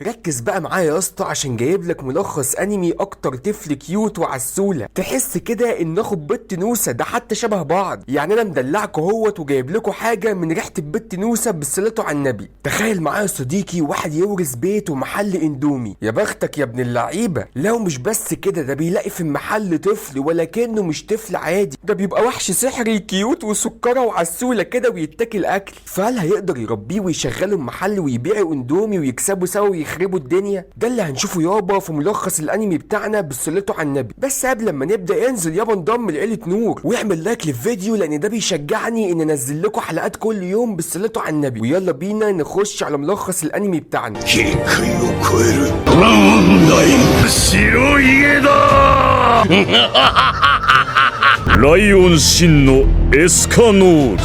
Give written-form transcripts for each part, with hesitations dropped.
ركز بقى معايا يا اسطى عشان جايب لك ملخص انمي اكتر طفل كيوت وعسوله، تحس كده ان اخو بنت نوسه ده حتى شبه بعض. يعني انا مدلعكوا اهوت وجايب لكم حاجه من ريحه بنت نوسه بالصلاه على النبي. تخيل معايا يا صديقي واحد يورث بيت ومحل اندومي، يا بختك يا ابن اللعيبه. لو مش بس كده ده بيلاقي في المحل طفل ولكنه مش طفل عادي، ده بيبقى وحش سحري كيوت وسكره وعسوله كده ويتاكل اكل. فهل هيقدر يربيه ويشغله المحل ويبيعوا اندومي ويكسبوا سوا يخربوا الدنيا؟ ده اللي هنشوفه يابا في ملخص الانمي بتاعنا بالصلاة على النبي. بس قبل ما نبدا انزل يابا انضم لعيله نور واعمل لايك للفيديو لان ده بيشجعني ان انزل لكم حلقات كل يوم بالصلاة على النبي. ويلا بينا نخش على ملخص الانمي بتاعنا. ライオン真のエスカノール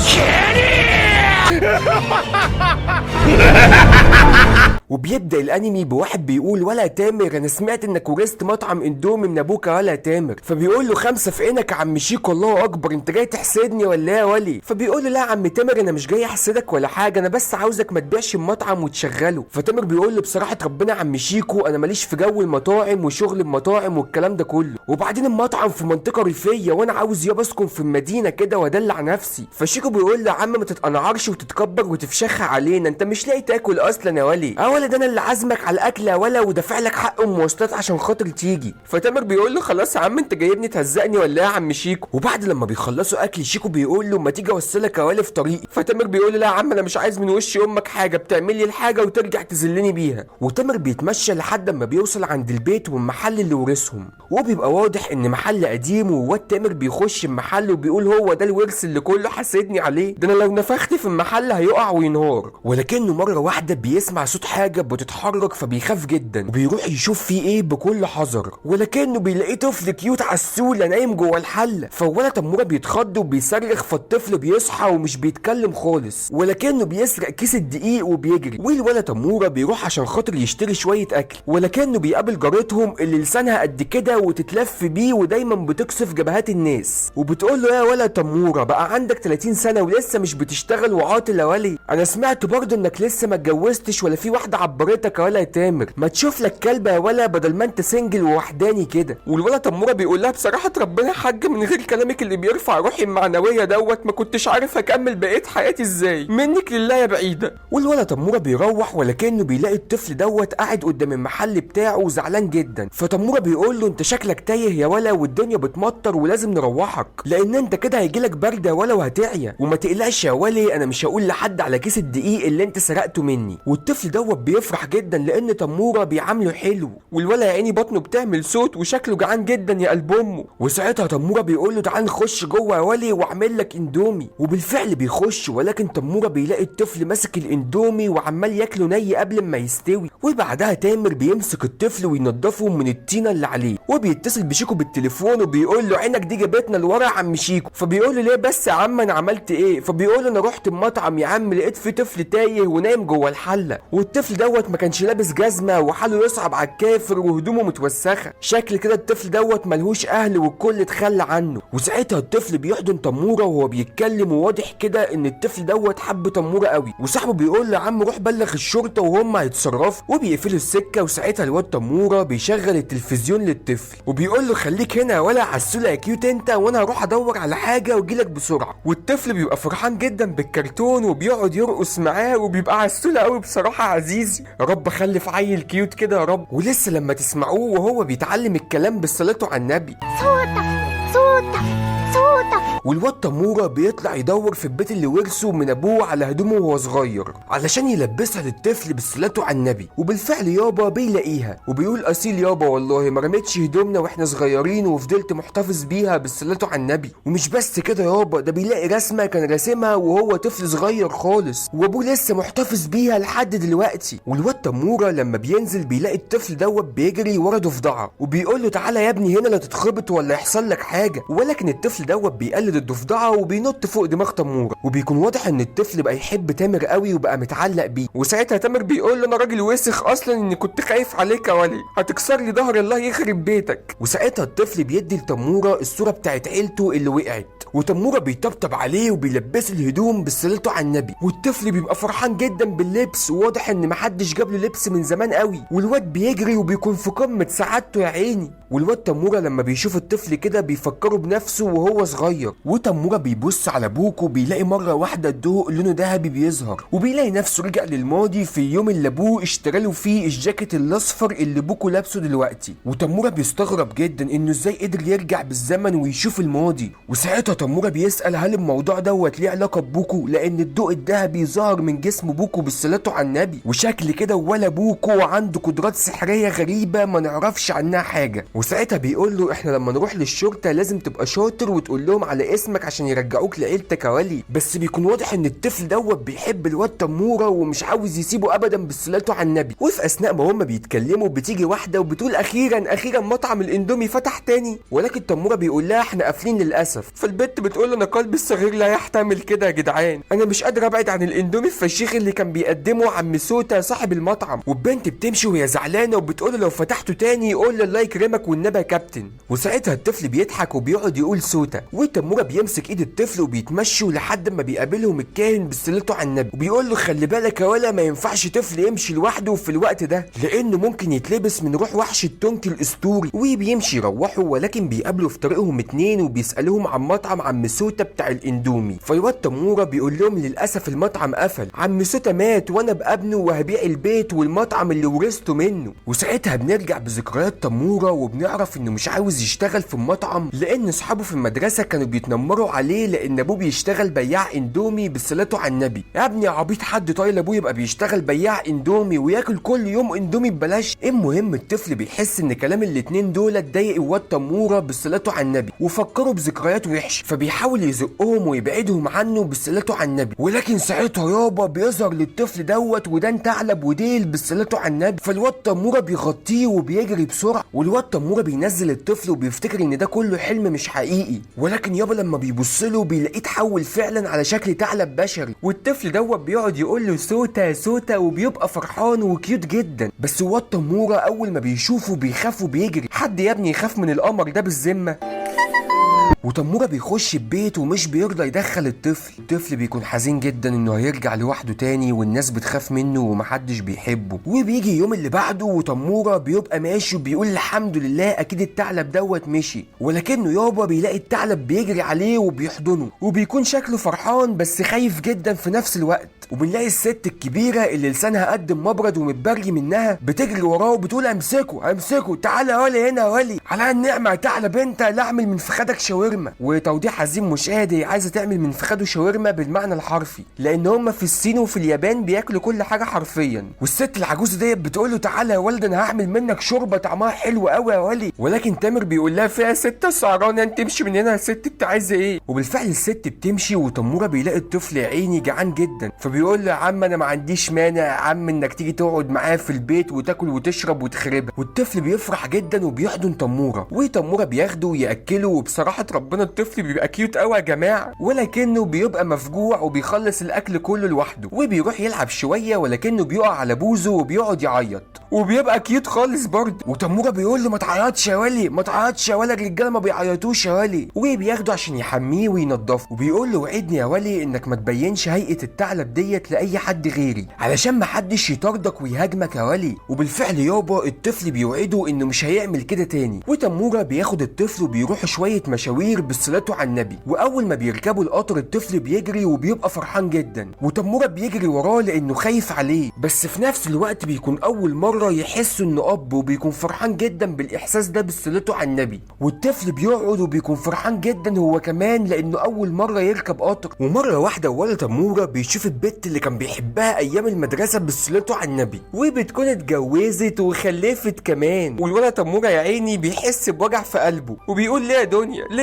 وبيبدأ الانمي بواحد بيقول: ولا تامر انا سمعت انك ورثت مطعم اندومي من ابوك ولا تامر. فبيقول له: 5 في عينك يا عم شيكو، الله اكبر، انت جاي تحسدني ولا ايه يا ولي؟ فبيقول له: لا يا عم تامر انا مش جاي احسدك ولا حاجه، انا بس عاوزك ما تبيعش المطعم وتشغله. فتامر بيقول له: بصراحه ربنا يا عم شيكو انا ماليش في جو المطاعم وشغل المطاعم والكلام ده كله، وبعدين المطعم في منطقه ريفيه وانا عاوز يابا اسكن في المدينه كده وادلع نفسي. فشيكو بيقول له: يا عم ما تتقنعرش وتتكبر وتفشخ علينا، انت مش لاقي تاكل اصلا يا ولي. ده انا اللي عازمك على الاكل يا ولا ودافع لك حق المواصلات عشان خاطر تيجي. فتامر بيقول له: خلاص يا عم انت جايبني تهزقني ولا ايه يا عم شيكو؟ وبعد لما بيخلصوا اكل شيكو بيقول له: ما تيجي اوصلك يا ولا في طريقي. فتامر بيقول له: لا يا عم انا مش عايز من وش امك حاجه، بتعمل لي الحاجه وترجع تذلني بيها. وتامر بيتمشى لحد ما بيوصل عند البيت والمحل اللي ورثهم، وبيبقى واضح ان محل قديم. وواد تامر بيخش المحل وبيقول: هو ده الورث اللي كله حاسدني عليه، ده انا لو نفخت في المحل هيقع وينهار. ولكنه مره واحده بيسمع صوت حاجه بتتحرك فبيخاف جدا وبيروح يشوف فيه ايه بكل حذر، ولكنه بيلاقيه طفل كيوت عسوله نايم جوه الحله. فولا تموره بيتخض وبيصرخ، فالطفل بيصحى ومش بيتكلم خالص ولكنه بيسرق كيس الدقيق وبيجري. والولا تموره بيروح عشان خاطر يشتري شويه اكل، ولكنه بيقابل جارتهم اللي لسانها قد كده وتتلف بيه ودايما بتقصف جبهات الناس، وبتقول له: يا ولا تموره بقى عندك 30 سنه ولسه مش بتشتغل وعاطل يا ولي، انا سمعت برضه انك لسه ما اتجوزتش ولا في واحده عبرتك يا ولا تامر، ما تشوف لك كلبه يا ولا بدل ما انت سنجل ووحداني كده. والولا تموره بيقول لها: بصراحه ربنا يا حاج من غير كلامك اللي بيرفع روحي المعنويه دوت ما كنتش عارف اكمل بقيه حياتي ازاي، منك لله يا بعيده. والولا تموره بيروح ولكنه بيلاقي الطفل دوت قاعد قدام المحل بتاعه وزعلان جدا. فتموره بيقول له: انت شكلك تايه يا ولا والدنيا بتمطر ولازم نروحك لان انت كده هيجيلك برد يا ولا وهتعيا، وما تقلقش يا ولي انا مش هقول لحد على كيس الدقيق اللي انت سرقته مني. والطفل دوت بيفرح جدا لان تموره بيعامله حلو. والولا يا عيني بطنه بتعمل صوت وشكله جعان جدا يا قلب امه. وساعتها تموره بيقول له: تعال نخش جوه يا ولي واعمل لك اندومي. وبالفعل بيخش، ولكن تموره بيلاقي الطفل ماسك الاندومي وعمال ياكله ني قبل ما يستوي. وبعدها تامر بيمسك الطفل وينضفه من الطينه اللي عليه، وبيتصل بشيكو بالتليفون وبيقول له: عينك دي جابتنا لورا يا عم شيكو. فبيقول له: ليه بس يا عم انا عملت ايه؟ فبيقول له: انا رحت المطعم يا عم لقيت في طفل تايه ونايم جوه الحله، والطفل دوت ما كانش لابس جزمه وحاله يصعب على الكافر وهدومه متوسخه، شكل كده الطفل دوت ملهوش اهل والكل اتخلى عنه. وساعتها الطفل بيحضن تموره وهو بيتكلم، وواضح كده ان الطفل دوت حب تموره قوي. وصاحبه بيقول له: يا عم روح بلغ الشرطه وهم هيتصرفوا. وبيقفلوا السكه، وساعتها الواد تموره بيشغل التلفزيون للطفل وبيقول له: خليك هنا ولا عسوله يا كيوت انت، وانا هروح ادور على حاجه واجيلك بسرعه. والطفل بيبقى فرحان جدا بالكرتون وبيقعد يرقص معاه وبيبقى عسوله قوي بصراحه عزيزي. يا رب خلف عيل كيوت كده يا رب. ولسه لما تسمعوه وهو بيتعلم الكلام بالصلاة على النبي. والواد تموره بيطلع يدور في البيت اللي ورثه من ابوه على هدومه وهو صغير علشان يلبسها للطفل بالصلاة على النبي. وبالفعل يابا بيلاقيها وبيقول: اصيل يابا والله ما رميتش هدومنا واحنا صغيرين وفضلت محتفظ بيها بالصلاة على النبي. ومش بس كده يابا، ده بيلاقي رسمه كان راسمها وهو طفل صغير خالص وابوه لسه محتفظ بيها لحد دلوقتي. والواد تموره لما بينزل بيلاقي الطفل دوت بيجري ورا ضفدعه وبيقول له: تعالى يا ابني هنا لا تتخبط ولا يحصل لك حاجه. ولكن الطفل دوت بيقلد الضفدعه وبينط فوق دماغ تموره، وبيكون واضح ان الطفل بقى يحب تامر قوي وبقى متعلق بيه. وساعتها تامر بيقول له: انا راجل وسخ اصلا اني كنت خايف عليك يا ولي، هتكسر لي ظهر الله يخرب بيتك. وساعتها الطفل بيدي لتموره الصوره بتاعت عيلته اللي وقعت وتموره بيطبطب عليه وبيلبسه الهدوم بالصلاة على النبي، والطفل بيبقى فرحان جدا باللبس، وواضح ان محدش جاب له لبس من زمان قوي، والواد بيجري وبيكون في قمة سعادته يا عيني. والواد تموره لما بيشوف الطفل كده بيفكره بنفسه وهو صغير. وتموره بيبص على ابوه وبيلاقي مره واحده الضوء لونه ذهبي بيظهر، وبيلاقي نفسه رجع للماضي في اليوم اللي ابوه اشترى له فيه الجاكيت الاصفر اللي بوكو لابسه دلوقتي. وتموره بيستغرب جدا انه ازاي قدر يرجع بالزمن ويشوف الماضي. وساعتها تموره بيسال هل الموضوع دوت ليه علاقه ببوكو، لان الضوء الذهبي ظهر من جسم بوكو بالصلاه على النبي، وشكل كده ولا بوكو عنده قدرات سحريه غريبه ما نعرفش عنها حاجه. وساعتها بيقول له احنا لما نروح للشرطه لازم تبقى شاطر وتقول لهم على اسمك عشان يرجعوك لعيلتك يا ولي. بس بيكون واضح ان الطفل دوت بيحب الواد تموره ومش عاوز يسيبه ابدا بالصلاه على النبي. وفي اثناء ما هما بيتكلموا بتيجي واحده وبتقول اخيرا مطعم الاندومي فتح تاني، ولكن تموره بيقول لها احنا قافلين للاسف. فالبت بتقول له انا قلبي الصغير لا يحتمل كده يا جدعان، انا مش قادر ابعد عن الاندومي الفشيخ اللي كان بيقدمه عم سوتا صاحب المطعم. والبنت بتمشي وهي زعلانه وبتقول له لو فتحته تاني قول له الله يكرمك والنبي يا كابتن. وساعتها الطفل بيضحك وبيقعد يقول سوتا، وتموره بيمسك ايد الطفل وبيتمشوا لحد ما بيقابلهم الكاهن بالصلاه على النبي، وبيقول له خلي بالك يا ولا ما ينفعش طفل يمشي لوحده في الوقت ده لانه ممكن يتلبس من روح وحش التونكي الاسطوري. وبيمشي يروحوا، ولكن بيقابلوا في طريقهم اتنين وبيسالوهم عن مطعم عم سوتا بتاع الاندومي. فالواد تموره بيقول لهم للاسف المطعم قفل، عم سوتا مات وانا بابنه وهبيع البيت والمطعم اللي ورثته منه. وساعتها بنرجع بذكريات تموره وبنعرف انه مش عاوز يشتغل في المطعم لان اصحابه في المدرسه كانوا بيتنمروا عليه لان ابوه بيشتغل بياع اندومي بالصلاه على النبي. يا ابني يا عبيط، حد طايل ابوه يبقى بيشتغل بياع اندومي وياكل كل يوم اندومي ببلاش؟ المهم الطفل بيحس ان كلام الاتنين دول اتضايق الواد تموره بالصلاه على النبي وفكروا بذكريات وحشه، فبيحاول يزقهم ويبعدهم عنه بالصلاه على النبي. ولكن ساعتها يابا بيظهر للطفل دوت ودان ثعلب وديل بالصلاه على النبي، فالواد تموره بيغطيه وبيجري بسرعه، والواد تموره بينزل الطفل وبيفتكر ان ده كله حلم مش حقيقي. ولكن يابا لما بيبص له بيلاقيه اتحول فعلا على شكل ثعلب بشري، والطفل دوت بيقعد يقول له سوتا سوتا وبيبقى فرحان وكيوت جدا. بس الواد تموره اول ما بيشوفه بيخاف وبيجري. حد يا ابني يخاف من القمر ده بالذمه؟ وتموره بيخش البيت ومش بيرضى يدخل الطفل بيكون حزين جدا انه هيرجع لوحده تاني والناس بتخاف منه ومحدش بيحبه. وبيجي اليوم اللي بعده وتموره بيبقى ماشي وبيقول الحمد لله اكيد الثعلب دوت مشي، ولكنه يابا بيلاقي الثعلب بيجري عليه وبيحضنه وبيكون شكله فرحان بس خايف جدا في نفس الوقت. وبنلاقي الست الكبيره اللي لسانها قد مبرد ومتبري منها بتجري وراه وبتقول امسكه تعالى يا ولي هنا يا ولي، على النعمه يا ثعلب انت لا اعمل من فخادك شاورما. وتوضيح عظيم مشاهد، هي عايزه تعمل من فخاده شاورما بالمعنى الحرفي لان هم في الصين وفي اليابان بياكلوا كل حاجه حرفيا. والست العجوزه ديت بتقول له تعالى يا ولد انا هعمل منك شوربه طعمها حلو قوي يا ولي، ولكن تامر بيقول لها فيها ست سعرانه انت تمشي من هنا يا ست انت عايزه ايه؟ وبالفعل الست بتمشي وتموره بيلاقي الطفل يا عيني جعان جدا، فبيقول له يا عم انا ما عنديش مانع يا عم انك تيجي تقعد معايا في البيت وتاكل وتشرب وتخربها. والطفل بيفرح جدا وبيحضن تموره، وتموره بياخده وياكله، وبصراحه ربنا الطفل بيبقى كيوت قوي يا جماعه، ولكنه بيبقى مفجوع وبيخلص الاكل كله لوحده وبيروح يلعب شويه، ولكنه بيقع على بوزه وبيقعد يعيط وبيبقى كيوت خالص برضه. وتموره بيقول له ما تعيطش يا ولي ما تعيطش يا ولي، الرجاله ما بيعيطوش يا ولي، وبياخده عشان يحميه وينضفه وبيقول له وعدني يا ولي انك ما تبينش هيئه الثعلب ديت لاي حد غيري علشان ما حدش يطاردك ويهاجمك يا ولي. وبالفعل يابا الطفل بيوعده انه مش هيعمل كده تاني. وتموره بياخد الطفل وبيروحوا شويه مشاوير بالصلاه على النبي، واول ما بيركبوا القطر الطفل بيجري وبيبقى فرحان جدا، وتموره بيجري وراه لانه خايف عليه، بس في نفس الوقت بيكون اول مره يحس انه اب وبيكون فرحان جدا بالاحساس ده بالصلاه على النبي. والطفل بيقعد وبيكون فرحان جدا هو كمان لانه اول مره يركب قطر. ومره واحده ولا تموره بيشوف البت اللي كان بيحبها ايام المدرسه بالصلاه على النبي، وبتكون اتجوزت وخلفت كمان. والولا تموره يا عيني بيحس بوجع في قلبه وبيقول ليه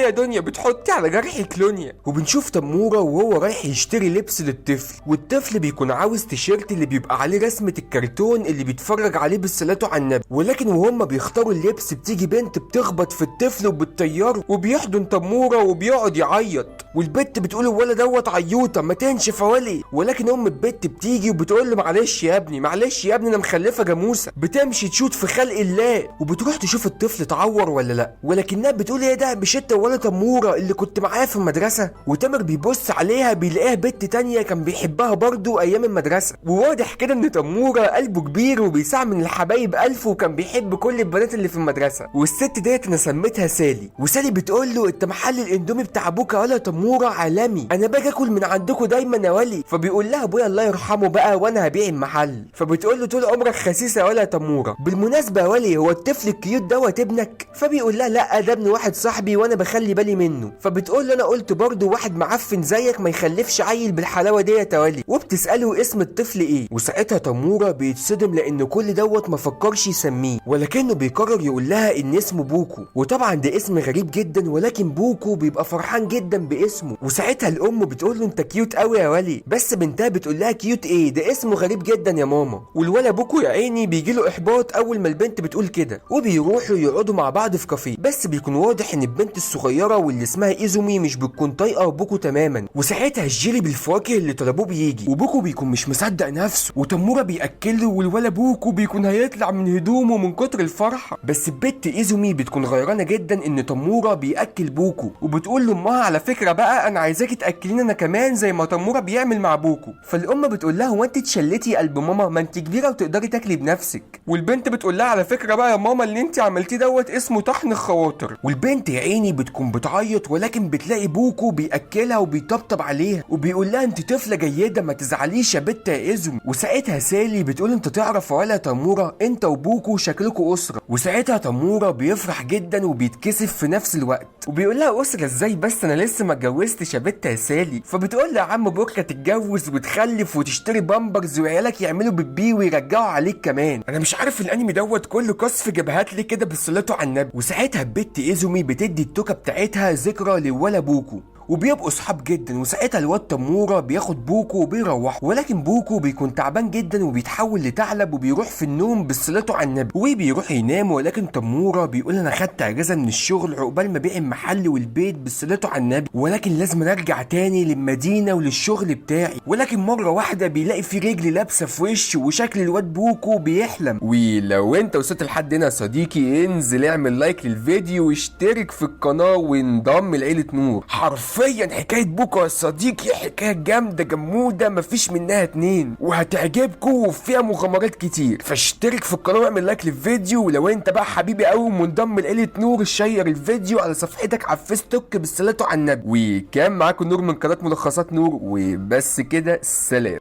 يا دنيا بتحطي على جرحي كلونيا. وبنشوف تموره وهو رايح يشتري لبس للطفل، والطفل بيكون عاوز تيشيرت اللي بيبقى عليه رسمه الكرتون اللي بيتفرج عليه بالصلاه على النبي. ولكن وهم بيختاروا اللبس بتيجي بنت بتخبط في الطفل وبتطيره وبيحضن تموره وبيقعد يعيط، والبت بتقول الولد دوت عيوطه ما تنشف يا ولي. ولكن ام البت بتيجي وبتقول له معلش يا ابني انا مخلفه جاموسه بتمشي تشوت في خلق الله، وبتروح تشوف الطفل اتعور ولا لا، ولكنها بتقول ايه ده بشته ولا تموره اللي كنت معاها في المدرسه؟ وتامر بيبص عليها بيلاقيها بنت تانية كان بيحبها برضه ايام المدرسه، وواضح كده ان تموره قلبه كبير وبيساع من الحبايب الف وكان بيحب كل البنات اللي في المدرسه. والست ديت انا سميتها سالي، وسالي بتقول له انت محل الاندومي بتاع ابوك يا ولا تموره عالمي، انا باجي اكل من عندكم دايما يا ولي. فبيقول لها ابويا الله يرحمه بقى وانا هبيع المحل. فبتقول له طول عمرك خسيسه ولا تموره. بالمناسبه يا ولي هو الطفل الكيوت دوت ابنك؟ فبيقول لها لا ده ابن واحد صاحبي وانا بخلي بالي منه. فبتقول له انا قلت برضه واحد معفن زيك ما يخلفش عيل بالحلاوه ديت يا ولي. وبتساله اسم الطفل ايه، وساعتها تموره بيتصدم لان كل دوت ما فكرش يسميه، ولكنه بيقرر يقول لها ان اسمه بوكو. وطبعا ده اسم غريب جدا، ولكن بوكو بيبقى فرحان جدا باسمه. وساعتها الام بتقول له انت كيوت قوي يا ولي، بس بنتها بتقول لها كيوت ايه ده اسمه غريب جدا يا ماما. والولا بوكو يا عيني بيجي له احباط اول ما البنت بتقول كده، وبيروحوا يقعدوا مع بعض في كافيه، بس بيكون واضح ان البنت الصغيره واللي اسمها ايزومي مش بتكون طايقه بوكو تماما. وساعتها الجيلي بالفواكه اللي طلبوه بيجي، وبوكو بيكون مش مصدق نفسه، وتموره بياكله، والولا بوكو بيكون هيطلع من هدومه من كتر الفرحه. بس البت ايزومي بتكون غيرانه جدا ان تموره بياكل بوكو، وبتقول لامها على فكره بقى انا عايزاكي تاكليني انا كمان زي ما تموره بيعمل مع بوكو. فالام بتقول لها هو انت اتشلتي قلب ماما؟ ما انت كبيره وتقدري تاكلي بنفسك. والبنت بتقول لها على فكره بقى يا ماما اللي انت عملتيه دوت اسمه طحن الخواطر. والبنت يا عيني بتكون بتعيط، ولكن بتلاقي بوكو بياكلها وبيطبطب عليها وبيقول لها انت طفله جيده ما تزعليش يا بت يا ايزومي. وساعتها سالي بتقول انت تعرف ولا تموره انت وبوكو شكلكوا اسره. وساعتها تموره بيفرح جدا وبيتكسف في نفس الوقت، وبيقول لها اسره ازاي بس انا لسه ما اتجوزتش يا بت يا سالي. فبتقول له يا عم بكره تتجوز وتخلف وتشتري بامبرز وعيالك يعملوا بيبي ويرجعوا عليك كمان. انا مش عارف الانمي دوت كله قصف جبهات ليه كده بالصلاة على النبي. وساعتها البت ايزومي بتدي التوكه بتاعتها ذكرى لولا بوكو، وبيبقوا صحاب جدا. وساعتها الواد تموره بياخد بوكو وبيروح، ولكن بوكو بيكون تعبان جدا وبيتحول لثعلب وبيروح في النوم بالصلاة على النبي، وبيروح ينام. ولكن تموره بيقول انا خدت اجازه من الشغل عقبال ما بيع المحل والبيت بالصلاة على النبي، ولكن لازم ارجع تاني للمدينه وللشغل بتاعي. ولكن مره واحده بيلاقي في رجل لابسه في وشه وشكل الواد بوكو بيحلم. ولو انت وصلت لحد هنا يا صديقي انزل اعمل لايك للفيديو واشترك في القناه وانضم لعيله نور. حرفيا حكايه بوكو يا صديقي حكايه جامده جموده مفيش منها اتنين، وهتعجبكم وفيها مغامرات كتير. فاشترك في القناه واعمل لايك للفيديو. ولو انت بقى حبيبي قوي ومنضم لعيله نور شير الفيديو على صفحتك على الفيسبوك بالصلاه على النبي. وكان معاكم نور من قناه ملخصات نور، وبس كده سلام.